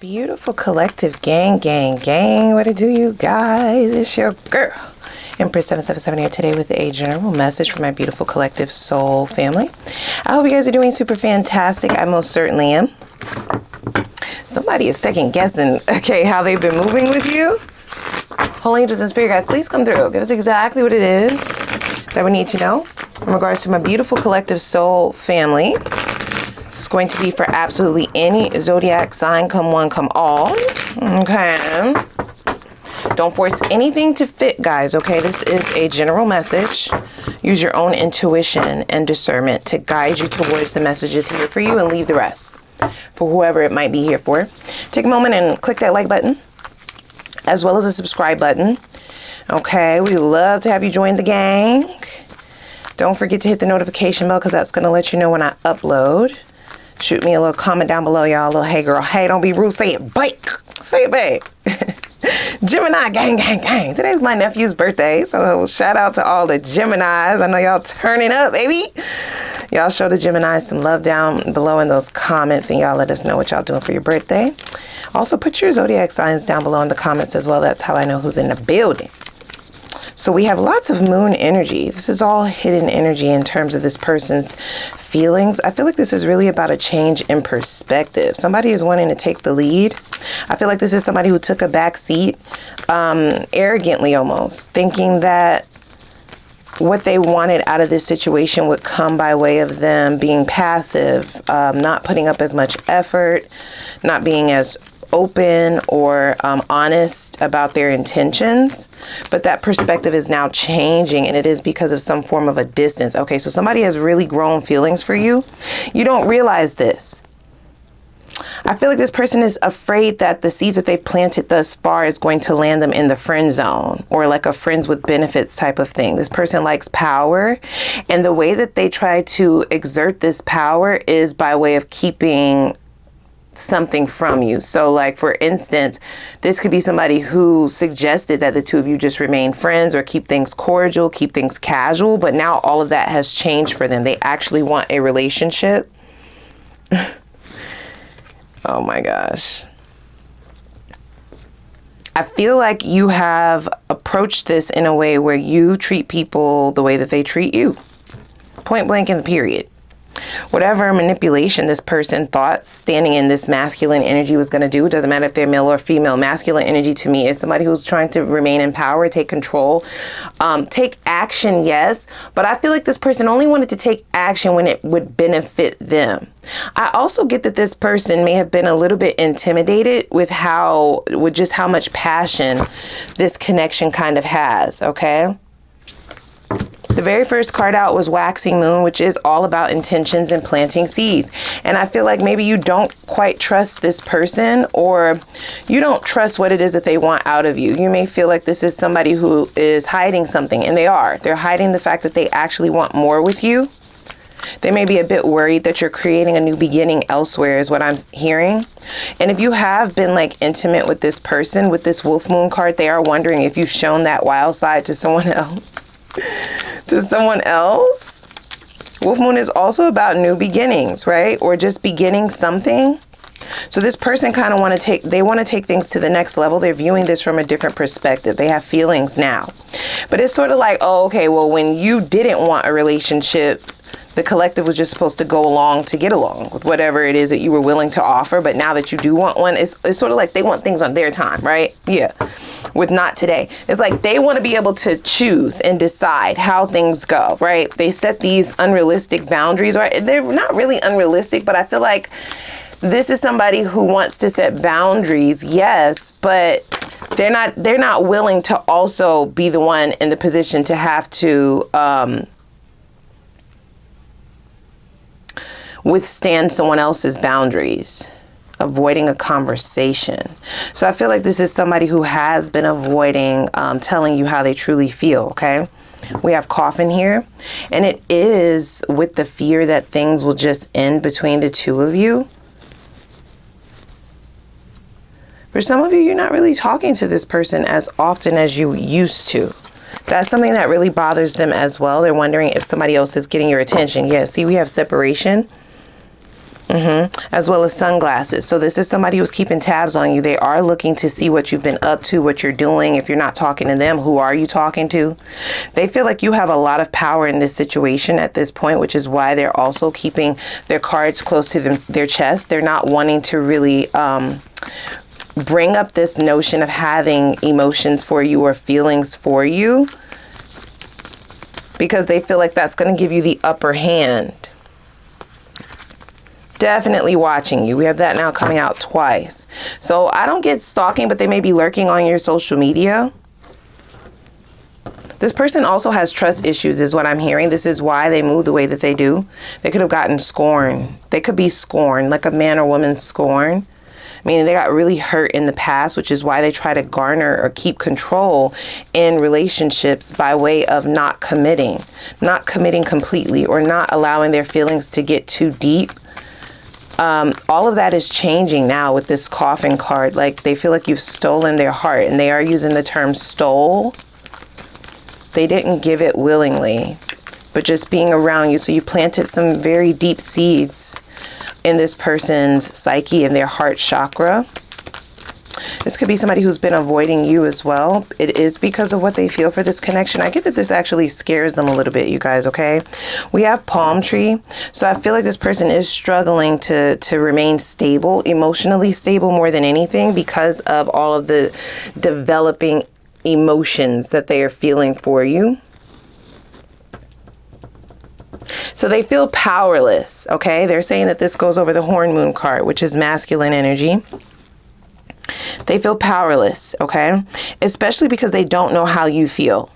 Beautiful collective gang. What it do, you guys? It's your girl, Empress 777 here today with a general message for my beautiful collective soul family. I hope you guys are doing super fantastic. I most certainly am. Somebody is second guessing, how they've been moving with you. Holy angels and spirit guys, please come through. Give us exactly what it is that we need to know in regards to my beautiful collective soul family. This is going to be for absolutely any zodiac sign, come one, come all. Okay. Don't force anything to fit, guys, okay? This is a general message. Use your own intuition and discernment to guide you towards the messages here for you and leave the rest for whoever it might be here for. Take a moment and click that like button as well as the subscribe button. Okay, we love to have you join the gang. Don't forget to hit the notification bell because that's going to let you know when I upload. Shoot me a little comment down below, y'all. A little, hey girl, hey, don't be rude. Say it back. Say it back. Gemini gang. Today's my nephew's birthday. So shout out to all the Geminis. I know y'all turning up, baby. Y'all show the Geminis some love down below in those comments. And y'all let us know what y'all doing for your birthday. Also put your zodiac signs down below in the comments as well. That's how I know who's in the building. So we have lots of moon energy. This is all hidden energy in terms of this person's feelings. I feel like this is really about a change in perspective. Somebody is wanting to take the lead. I feel like this is somebody who took a back seat, arrogantly almost, thinking that what they wanted out of this situation would come by way of them being passive, not putting up as much effort, not being as open or honest about their intentions. But that perspective is now changing, and it is because of some form of a distance. Okay, so somebody has really grown feelings for you. You don't realize this. I feel like this person is afraid that the seeds that they've planted thus far is going to land them in the friend zone or like a friends with benefits type of thing. This person likes power, and the way that they try to exert this power is by way of keeping something from you. So like, for instance, this could be somebody who suggested that the two of you just remain friends or keep things cordial, keep things casual, but now all of that has changed for them. They actually want a relationship. Oh my gosh. I feel like you have approached this in a way where you treat people the way that they treat you. Point blank in the period. Whatever manipulation this person thought standing in this masculine energy was going to do, doesn't matter if they're male or female. Masculine energy to me is somebody who's trying to remain in power, take control, take action, yes. But I feel like this person only wanted to take action when it would benefit them. I also get that this person may have been a little bit intimidated with just how much passion this connection kind of has, okay? The very first card out was Waxing Moon, which is all about intentions and planting seeds. And I feel like maybe you don't quite trust this person, or you don't trust what it is that they want out of you. You may feel like this is somebody who is hiding something, and they are. They're hiding the fact that they actually want more with you. They may be a bit worried that you're creating a new beginning elsewhere is what I'm hearing. And if you have been like intimate with this person, with this Wolf Moon card, they are wondering if you've shown that wild side to someone else. Wolf Moon is also about new beginnings, right? Or just beginning something. So this person kind of want to take things to the next level. They're viewing this from a different perspective. They have feelings now. But it's sort of like, oh, okay, well, when you didn't want a relationship, the collective was just supposed to go along to get along with whatever it is that you were willing to offer. But now that you do want one, it's sort of like they want things on their time, right? Yeah. With not today. It's like they want to be able to choose and decide how things go, right? They set these unrealistic boundaries, right? They're not really unrealistic, but I feel like this is somebody who wants to set boundaries, yes, but they're not willing to also be the one in the position to have to withstand someone else's boundaries, avoiding a conversation. So I feel like this is somebody who has been avoiding telling you how they truly feel, okay? We have Coffin here, and it is with the fear that things will just end between the two of you. For some of you, you're not really talking to this person as often as you used to. That's something that really bothers them as well. They're wondering if somebody else is getting your attention. Yeah, see, we have separation. As well as sunglasses. So this is somebody who's keeping tabs on you. They are looking to see what you've been up to, what you're doing. If you're not talking to them, who are you talking to? They feel like you have a lot of power in this situation at this point, which is why they're also keeping their cards close to their chest. They're not wanting to really bring up this notion of having emotions for you or feelings for you, because they feel like that's going to give you the upper hand. Definitely watching you. We have that now coming out twice. So I don't get stalking, but they may be lurking on your social media. This person also has trust issues is what I'm hearing. This is why they move the way that they do. They could have gotten scorned. They could be scorned, like a man or woman scorned. Meaning they got really hurt in the past, which is why they try to garner or keep control in relationships by way of not committing completely, or not allowing their feelings to get too deep. All of that is changing now with this coffin card. Like, they feel like you've stolen their heart, and they are using the term stole. They didn't give it willingly, but just being around you. So you planted some very deep seeds in this person's psyche and their heart chakra. This could be somebody who's been avoiding you as well. It is because of what they feel for this connection. I get that this actually scares them a little bit, you guys, okay? We have palm tree. So I feel like this person is struggling to remain stable, emotionally stable more than anything, because of all of the developing emotions that they are feeling for you. So they feel powerless, okay? They're saying that this goes over the horn moon card, which is masculine energy. They feel powerless, okay? Especially because they don't know how you feel.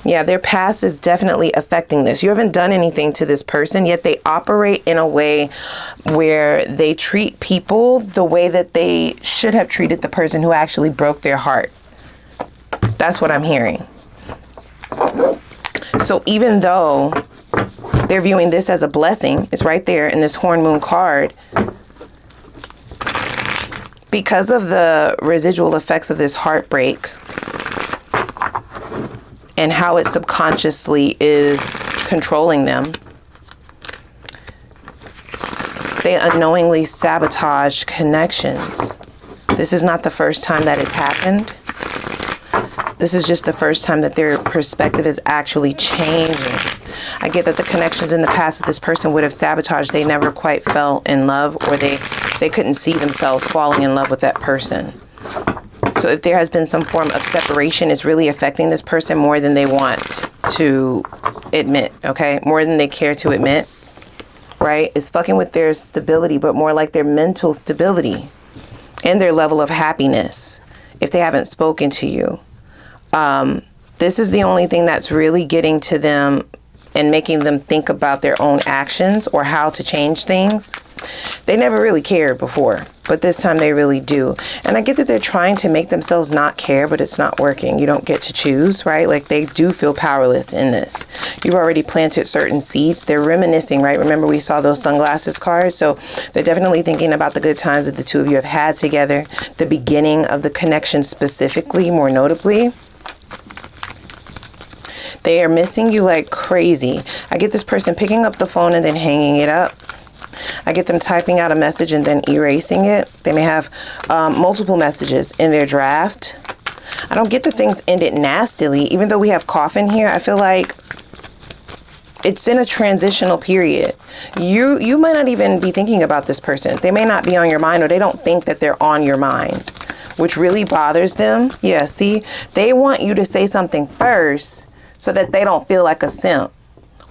Yeah, their past is definitely affecting this. You haven't done anything to this person, yet they operate in a way where they treat people the way that they should have treated the person who actually broke their heart. That's what I'm hearing. So even though they're viewing this as a blessing, it's right there in this horn moon card, because of the residual effects of this heartbreak and how it subconsciously is controlling them, they unknowingly sabotage connections. This is not the first time that it's happened. This is just the first time that their perspective is actually changing. I get that the connections in the past that this person would have sabotaged, they never quite fell in love, or they couldn't see themselves falling in love with that person. So if there has been some form of separation, it's really affecting this person more than they want to admit, okay? More than they care to admit, right? It's fucking with their stability, but more like their mental stability and their level of happiness if they haven't spoken to you. This is the only thing that's really getting to them and making them think about their own actions or how to change things. They never really cared before, but this time they really do. And I get that they're trying to make themselves not care, but it's not working. You don't get to choose, right? Like, they do feel powerless in this. You've already planted certain seeds. They're reminiscing, right? Remember, we saw those sunglasses cards. So they're definitely thinking about the good times that the two of you have had together, the beginning of the connection specifically, more notably. They are missing you like crazy. I get this person picking up the phone and then hanging it up. I get them typing out a message and then erasing it. They may have multiple messages in their draft. I don't get the things ended nastily. Even though we have coffin here, I feel like it's in a transitional period. You might not even be thinking about this person. They may not be on your mind, or they don't think that they're on your mind, which really bothers them. Yeah, see, they want you to say something first so that they don't feel like a simp,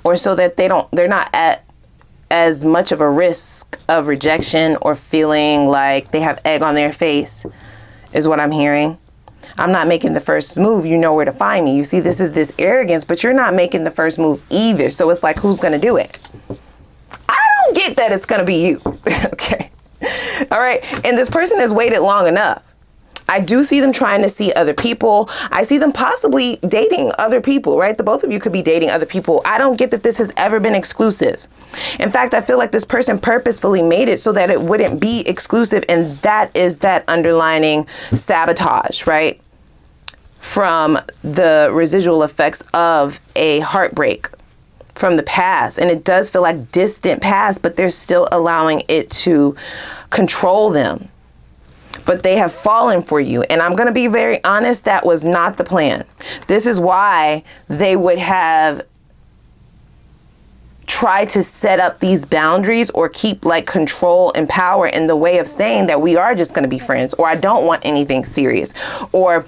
or so that they're not at as much of a risk of rejection or feeling like they have egg on their face, is what I'm hearing. I'm not making the first move. You know where to find me. You see, this is this arrogance, but you're not making the first move either. So it's like, who's going to do it? I don't get that it's going to be you. Okay. All right. And this person has waited long enough. I do see them trying to see other people. I see them possibly dating other people, right? The both of you could be dating other people. I don't get that this has ever been exclusive. In fact, I feel like this person purposefully made it so that it wouldn't be exclusive. And that is that underlining sabotage, right? From the residual effects of a heartbreak from the past, and it does feel like distant past, but they're still allowing it to control them. But they have fallen for you. And I'm going to be very honest, that was not the plan. This is why they would have tried to set up these boundaries or keep like control and power in the way of saying that we are just going to be friends, or I don't want anything serious, or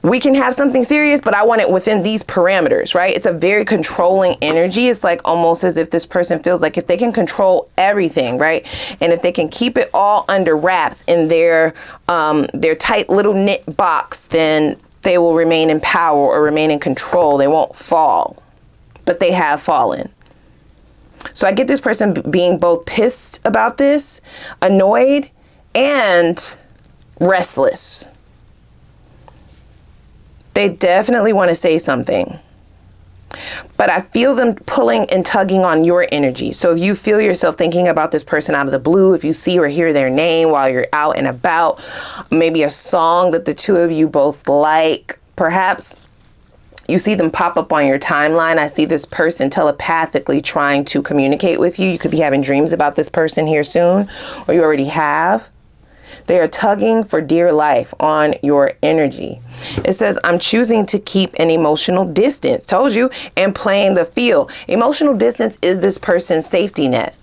we can have something serious, but I want it within these parameters, right? It's a very controlling energy. It's like almost as if this person feels like if they can control everything, right? And if they can keep it all under wraps in their tight little knit box, then they will remain in power or remain in control. They won't fall, but they have fallen. So I get this person being both pissed about this, annoyed, and restless. They definitely want to say something, but I feel them pulling and tugging on your energy. So if you feel yourself thinking about this person out of the blue, if you see or hear their name while you're out and about, maybe a song that the two of you both like, perhaps you see them pop up on your timeline. I see this person telepathically trying to communicate with you. You could be having dreams about this person here soon, or you already have. They are tugging for dear life on your energy. It says, I'm choosing to keep an emotional distance. Told you. And playing the field. Emotional distance is this person's safety net.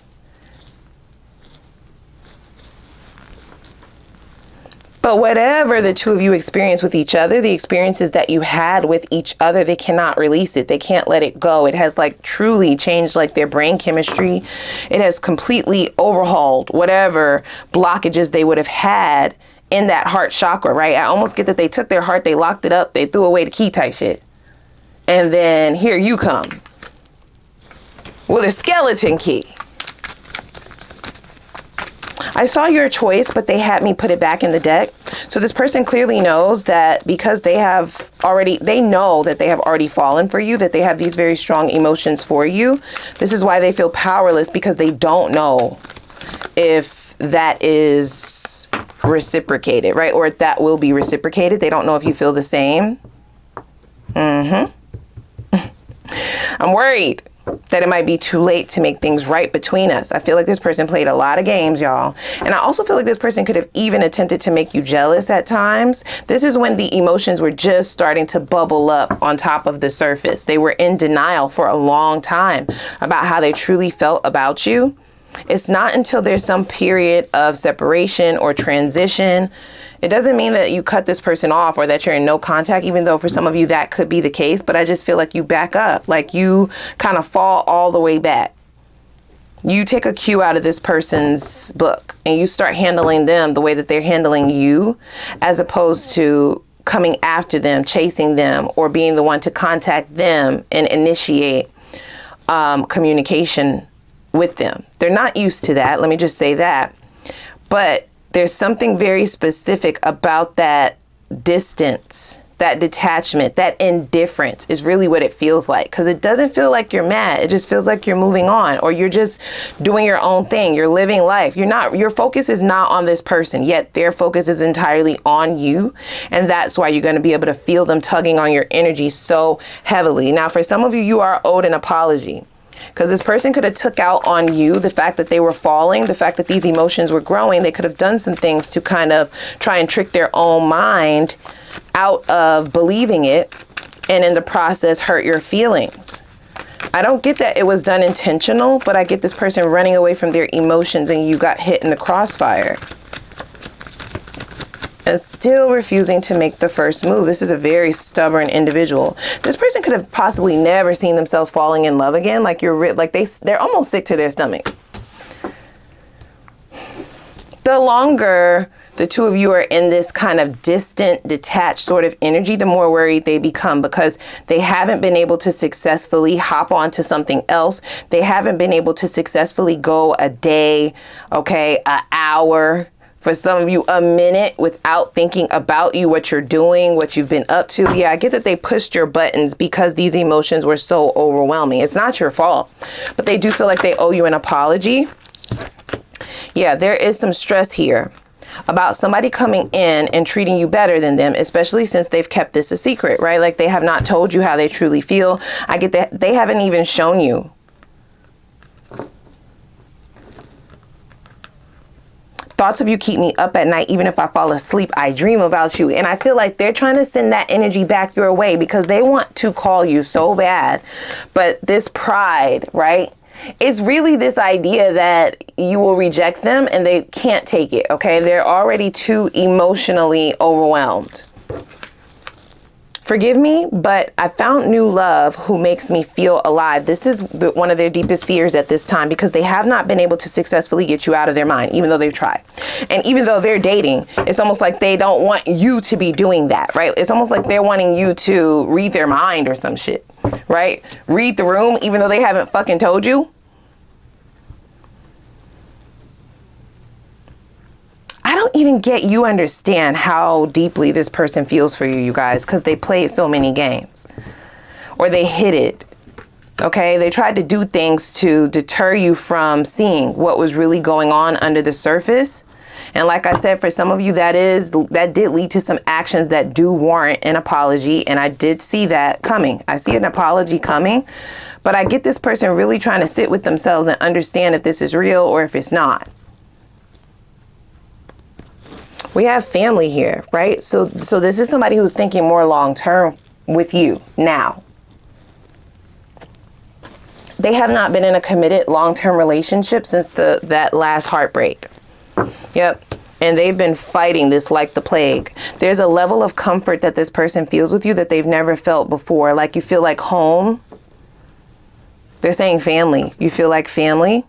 But whatever the two of you experience with each other, the experiences that you had with each other, they cannot release it. They can't let it go. It has like truly changed like their brain chemistry. It has completely overhauled whatever blockages they would have had in that heart chakra, right? I almost get that they took their heart, they locked it up, they threw away the key type shit. And then here you come with a skeleton key. I saw your choice, but they had me put it back in the deck. So this person clearly knows that because they know that they have already fallen for you, that they have these very strong emotions for you. This is why they feel powerless, because they don't know if that is reciprocated, right? Or if that will be reciprocated. They don't know if you feel the same. I'm worried that it might be too late to make things right between us. I feel like this person played a lot of games, y'all. And I also feel like this person could have even attempted to make you jealous at times. This is when the emotions were just starting to bubble up on top of the surface. They were in denial for a long time about how they truly felt about you. It's not until there's some period of separation or transition. It doesn't mean that you cut this person off or that you're in no contact, even though for some of you that could be the case. But I just feel like you back up, like you kind of fall all the way back. You take a cue out of this person's book and you start handling them the way that they're handling you, as opposed to coming after them, chasing them, or being the one to contact them and initiate communication with them. They're not used to that. Let me just say that. But there's something very specific about that distance, that detachment, that indifference is really what it feels like. Because it doesn't feel like you're mad. It just feels like you're moving on, or you're just doing your own thing. You're living life. Your focus is not on this person, yet their focus is entirely on you. And that's why you're going to be able to feel them tugging on your energy so heavily. Now, for some of you, you are owed an apology. Because this person could have took out on you the fact that they were falling, the fact that these emotions were growing. They could have done some things to kind of try and trick their own mind out of believing it, and in the process hurt your feelings. I don't get that it was done intentional, but I get this person running away from their emotions and you got hit in the crossfire. And still refusing to make the first move. This is a very stubborn individual. This person could have possibly never seen themselves falling in love again. Like they're almost sick to their stomach. The longer the two of you are in this kind of distant, detached sort of energy, the more worried they become, because they haven't been able to successfully hop onto something else. They haven't been able to successfully go a day, an hour, for some of you, a minute without thinking about you, what you're doing, what you've been up to. Yeah, I get that they pushed your buttons because these emotions were so overwhelming. It's not your fault, but they do feel like they owe you an apology. Yeah, there is some stress here. about somebody coming in and treating you better than them, especially since they've kept this a secret, right? Like they have not told you how they truly feel. I get that they haven't even shown you. Thoughts of you keep me up at night. Even if I fall asleep, I dream about you. And I feel like they're trying to send that energy back your way because they want to call you so bad. But this pride, right? It's really this idea that you will reject them and they can't take it, okay? They're already too emotionally overwhelmed. Forgive me, but I found new love who makes me feel alive. This is one of their deepest fears at this time because they have not been able to successfully get you out of their mind, even though they've tried. And even though they're dating, it's almost like they don't want you to be doing that, right? It's almost like they're wanting you to read their mind or some shit, right? Read the room, even though they haven't fucking told you. I don't even get you understand how deeply this person feels for you, you guys, because they played so many games or they hid it. Okay, they tried to do things to deter you from seeing what was really going on under the surface. And like I said, for some of you, that did lead to some actions that do warrant an apology. And I did see that coming. I see an apology coming, but I get this person really trying to sit with themselves and understand if this is real or if it's not. We have family here, right? So this is somebody who's thinking more long term with you now. They have not been in a committed long-term relationship since that last heartbreak. Yep. And they've been fighting this like the plague. There's a level of comfort that this person feels with you that they've never felt before. Like you feel like home. They're saying family. You feel like family.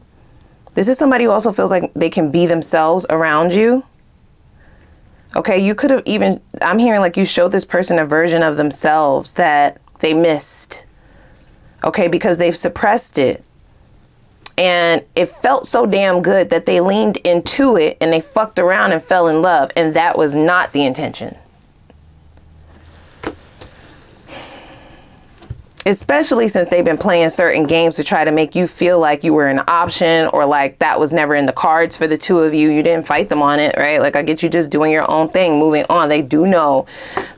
This is somebody who also feels like they can be themselves around you. Okay, you could have even, I'm hearing like you showed this person a version of themselves that they missed. Okay, because they've suppressed it. And it felt so damn good that they leaned into it and they fucked around and fell in love. And that was not the intention. Especially since they've been playing certain games to try to make you feel like you were an option or like that was never in the cards for the two of you. You didn't fight them on it, right? Like I get you just doing your own thing, moving on. They do know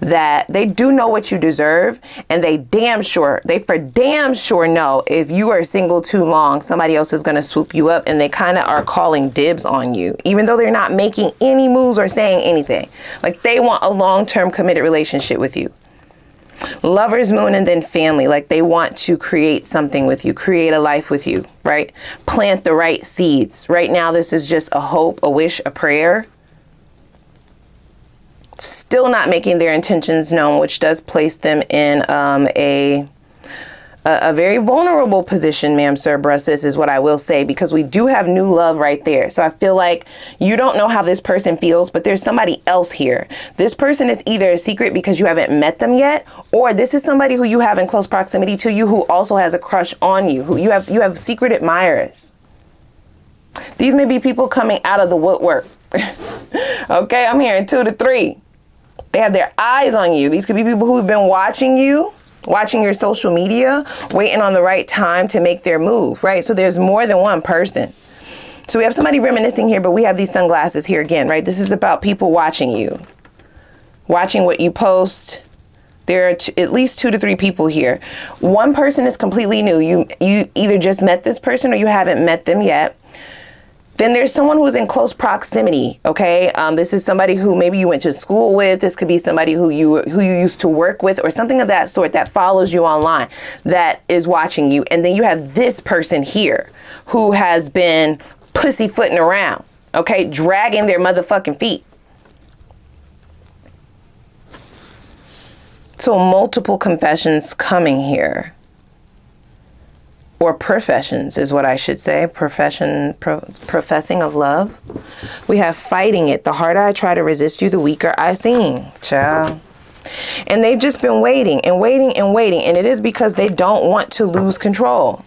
what you deserve, and they for damn sure know if you are single too long, somebody else is going to swoop you up, and they kind of are calling dibs on you, even though they're not making any moves or saying anything. Like they want a long-term committed relationship with you. Lover's moon and then family, like they want to create something with you, create a life with you, right? Plant the right seeds. Right now, this is just a hope, a wish, a prayer. Still not making their intentions known, which does place them in a very vulnerable position, ma'am, sir, bruh, sis, is what I will say, because we do have new love right there. So I feel like you don't know how this person feels, but there's somebody else here. This person is either a secret because you haven't met them yet, or this is somebody who you have in close proximity to you who also has a crush on you, who you have secret admirers. These may be people coming out of the woodwork. Okay, I'm hearing 2 to 3. They have their eyes on you. These could be people who've been watching you, watching your social media, waiting on the right time to make their move, right? So there's more than one person. So we have somebody reminiscing here, but we have these sunglasses here again, right? This is about people watching you, watching what you post. There are at least 2 to 3 people here. One person is completely new. You either just met this person or you haven't met them yet. Then there's someone who's in close proximity, okay? This is somebody who maybe you went to school with. This could be somebody who you used to work with or something of that sort that follows you online, that is watching you. And then you have this person here who has been pussyfooting around, okay? Dragging their motherfucking feet. So multiple confessions coming here. Or professions is what I should say. Professing of love. We have fighting it. The harder I try to resist you, the weaker I seem. Child. And they've just been waiting and waiting and waiting. And it is because they don't want to lose control.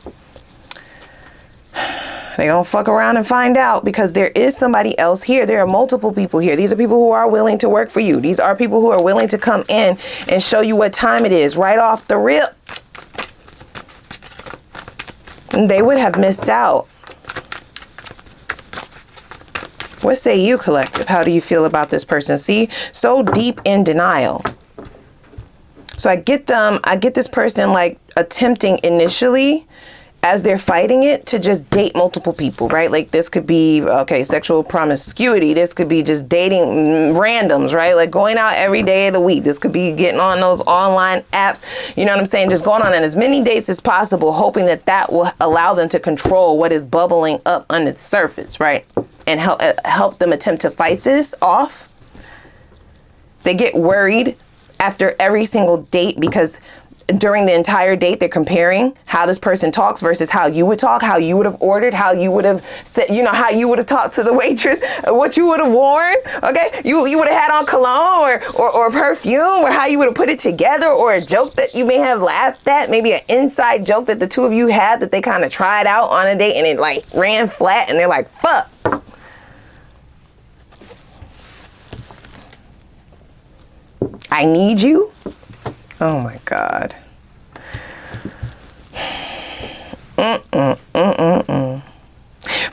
They're going to fuck around and find out, because there is somebody else here. There are multiple people here. These are people who are willing to work for you. These are people who are willing to come in and show you what time it is right off the rip. They would have missed out. What say you, collective? How do you feel about this person? See, so deep in denial. So I get this person like attempting initially, as they're fighting it, to just date multiple people, right? Like this could be, okay, sexual promiscuity. This could be just dating randoms, right? Like going out every day of the week. This could be getting on those online apps. You know what I'm saying? Just going on as many dates as possible, hoping that that will allow them to control what is bubbling up under the surface, right? And help them attempt to fight this off. They get worried after every single date because during the entire date, they're comparing how this person talks versus how you would talk, how you would have ordered, how you would have said, you know, how you would have talked to the waitress, what you would have worn. Okay, you would have had on cologne or perfume, or how you would have put it together, or a joke that you may have laughed at, maybe an inside joke that the two of you had that they kind of tried out on a date and it like ran flat and they're like, fuck. I need you. Oh my God.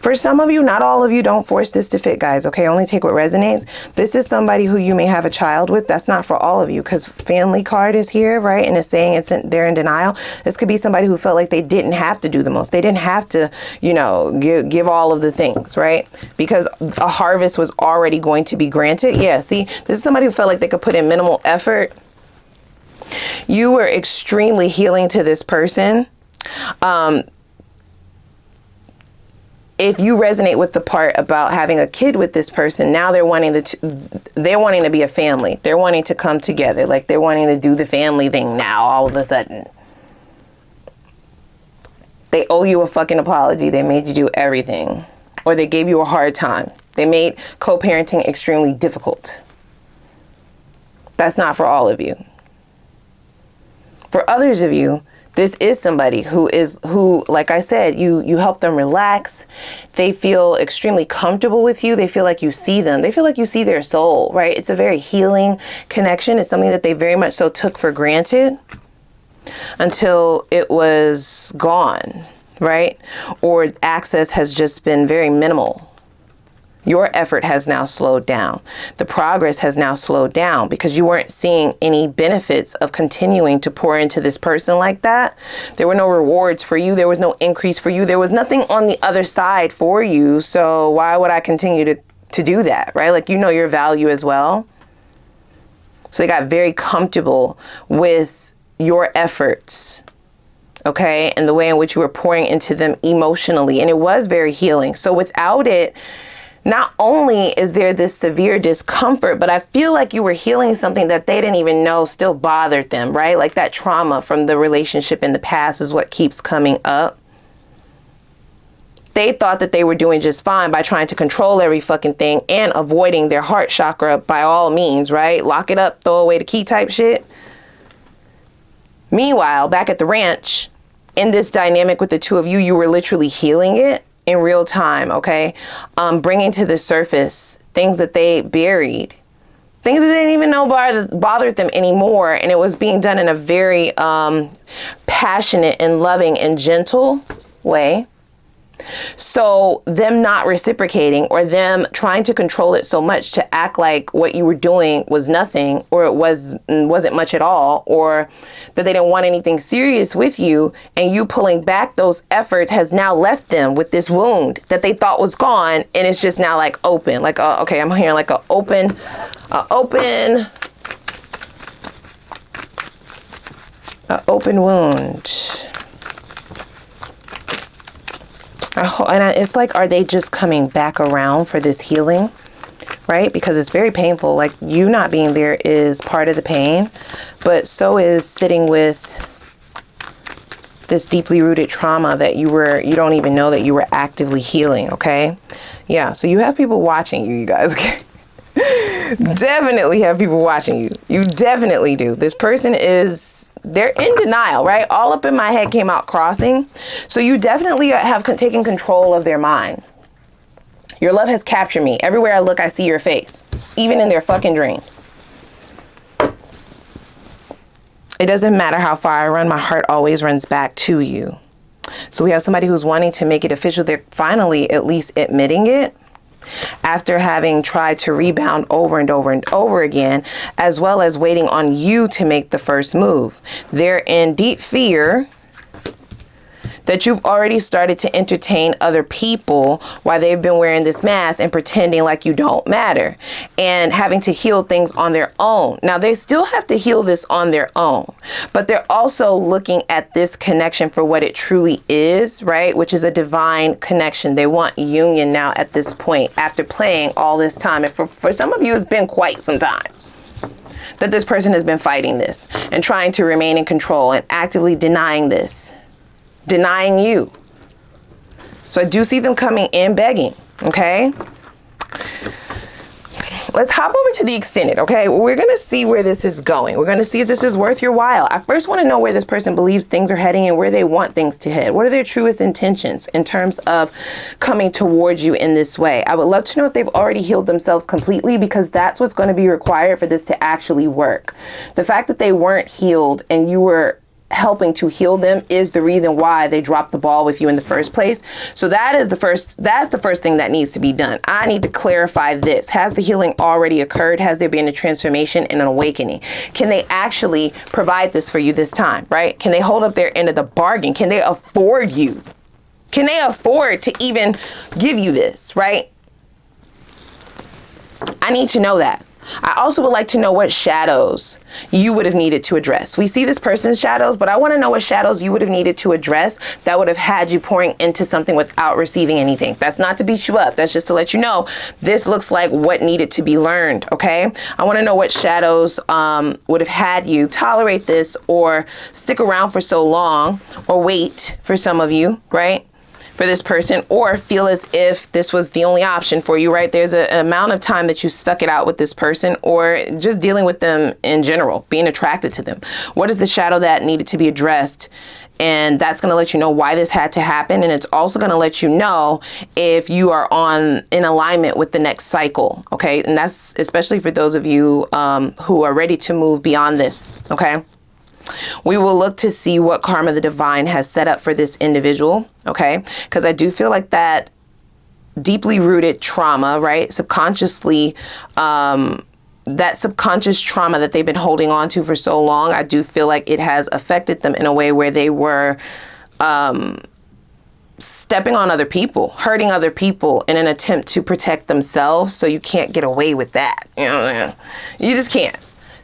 For some of you, not all of you, don't force this to fit, guys. Okay, only take what resonates. This is somebody who you may have a child with. That's not for all of you, because family card is here, right? And it's saying they're in denial. This could be somebody who felt like they didn't have to do the most. They didn't have to, you know, give all of the things, right? Because a harvest was already going to be granted. Yeah, see, this is somebody who felt like they could put in minimal effort. You were extremely healing to this person. If you resonate with the part about having a kid with this person, now they're wanting to be a family. They're wanting to come together. Like they're wanting to do the family thing now all of a sudden. They owe you a fucking apology. They made you do everything. Or they gave you a hard time. They made co-parenting extremely difficult. That's not for all of you. For others of you, this is somebody who, like I said, you help them relax. They feel extremely comfortable with you. They feel like you see them. They feel like you see their soul, right? It's a very healing connection. It's something that they very much so took for granted until it was gone, right? Or access has just been very minimal. Your effort has now slowed down. The progress has now slowed down because you weren't seeing any benefits of continuing to pour into this person like that. There were no rewards for you. There was no increase for you. There was nothing on the other side for you. So why would I continue to do that, right? Like, you know your value as well. So they got very comfortable with your efforts, okay? And the way in which you were pouring into them emotionally. And it was very healing. So without it, not only is there this severe discomfort, but I feel like you were healing something that they didn't even know still bothered them, right? Like that trauma from the relationship in the past is what keeps coming up. They thought that they were doing just fine by trying to control every fucking thing and avoiding their heart chakra by all means, right? Lock it up, throw away the key type shit. Meanwhile, back at the ranch, in this dynamic with the two of you, you were literally healing it in real time, okay? Bringing to the surface things that they buried, things that they didn't even know bothered them anymore. And it was being done in a very passionate and loving and gentle way. So them not reciprocating, or them trying to control it so much to act like what you were doing was nothing, or it wasn't much at all, or that they didn't want anything serious with you, and you pulling back those efforts has now left them with this wound that they thought was gone, and it's just now like open, like okay, I'm hearing like an open wound. And it's like, are they just coming back around for this healing, right? Because it's very painful. Like, you not being there is part of the pain, but so is sitting with this deeply rooted trauma that you don't even know that you were actively healing, okay? Yeah, so you have people watching you, you guys, okay? Definitely have people watching you. You definitely do. This person they're in denial, right? All up in my head came out crossing. So you definitely have taken control of their mind. Your love has captured me. Everywhere I look, I see your face, even in their fucking dreams. It doesn't matter how far I run. My heart always runs back to you. So we have somebody who's wanting to make it official. They're finally at least admitting it. after having tried to rebound over and over and over again, as well as waiting on you to make the first move. They're in deep fear that you've already started to entertain other people while they've been wearing this mask and pretending like you don't matter and having to heal things on their own. Now, they still have to heal this on their own, but they're also looking at this connection for what it truly is, right? Which is a divine connection. They want union now at this point after playing all this time. And for some of you, it's been quite some time that this person has been fighting this and trying to remain in control and actively denying this. Denying you. So I do see them coming in begging, okay? Let's hop over to the extended, okay? We're going to see where this is going. We're going to see if this is worth your while. I first want to know where this person believes things are heading and where they want things to head. What are their truest intentions in terms of coming towards you in this way? I would love to know if they've already healed themselves completely, because that's what's going to be required for this to actually work. The fact that they weren't healed and you were helping to heal them is the reason why they dropped the ball with you in the first place. So that's the first thing that needs to be done. I need to clarify this. Has the healing already occurred? Has there been a transformation and an awakening? Can they actually provide this for you this time, right? Can they hold up their end of the bargain? Can they afford you? Can they afford to even give you this, right? I need to know that. I also would like to know what shadows you would have needed to address. We see this person's shadows, but I want to know what shadows you would have needed to address that would have had you pouring into something without receiving anything. That's not to beat you up. That's just to let you know this looks like what needed to be learned, okay? I want to know what shadows would have had you tolerate this or stick around for so long, or wait for some of you, right? For this person, or feel as if this was the only option for you, right? There's an amount of time that you stuck it out with this person, or just dealing with them in general, being attracted to them. What is the shadow that needed to be addressed? And that's going to let you know why this had to happen. And it's also going to let you know if you are in alignment with the next cycle. Okay. And that's especially for those of you who are ready to move beyond this. Okay. We will look to see what karma the divine has set up for this individual, okay? Because I do feel like that deeply rooted trauma, right? Subconsciously, that subconscious trauma that they've been holding on to for so long, I do feel like it has affected them in a way where they were stepping on other people, hurting other people in an attempt to protect themselves. So you can't get away with that. You just can't.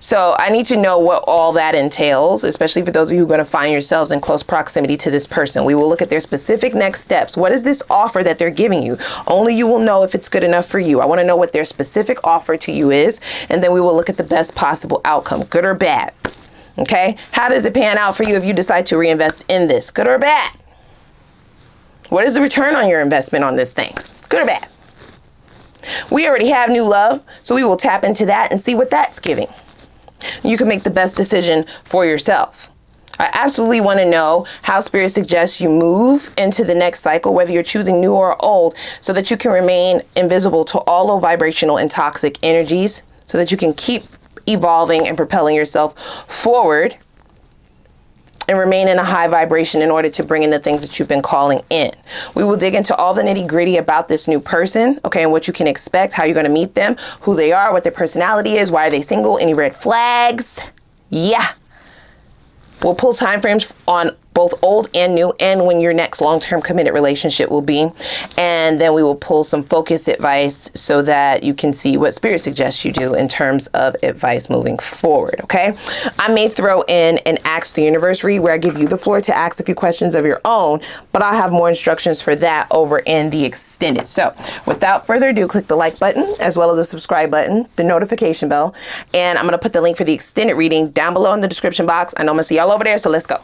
So I need to know what all that entails, especially for those of you who are going to find yourselves in close proximity to this person. We will look at their specific next steps. What is this offer that they're giving you? Only you will know if it's good enough for you. I want to know what their specific offer to you is, and then we will look at the best possible outcome, good or bad. Okay? How does it pan out for you if you decide to reinvest in this, good or bad? What is the return on your investment on this thing, good or bad? We already have new love, so we will tap into that and see what that's giving. You can make the best decision for yourself. I absolutely want to know how Spirit suggests you move into the next cycle, whether you're choosing new or old, so that you can remain invisible to all low vibrational and toxic energies, so that you can keep evolving and propelling yourself forward and remain in a high vibration in order to bring in the things that you've been calling in. We will dig into all the nitty gritty about this new person, okay, and what you can expect, how you're going to meet them, who they are, what their personality is, why are they single, any red flags. Yeah. We'll pull timeframes on both old and new, and when your next long-term committed relationship will be. And then we will pull some focus advice so that you can see what Spirit suggests you do in terms of advice moving forward, okay? I may throw in an Ask the Universe read where I give you the floor to ask a few questions of your own, but I'll have more instructions for that over in the extended. So without further ado, click the like button as well as the subscribe button, the notification bell, and I'm going to put the link for the extended reading down below in the description box. I know I'm going to see y'all over there, so let's go.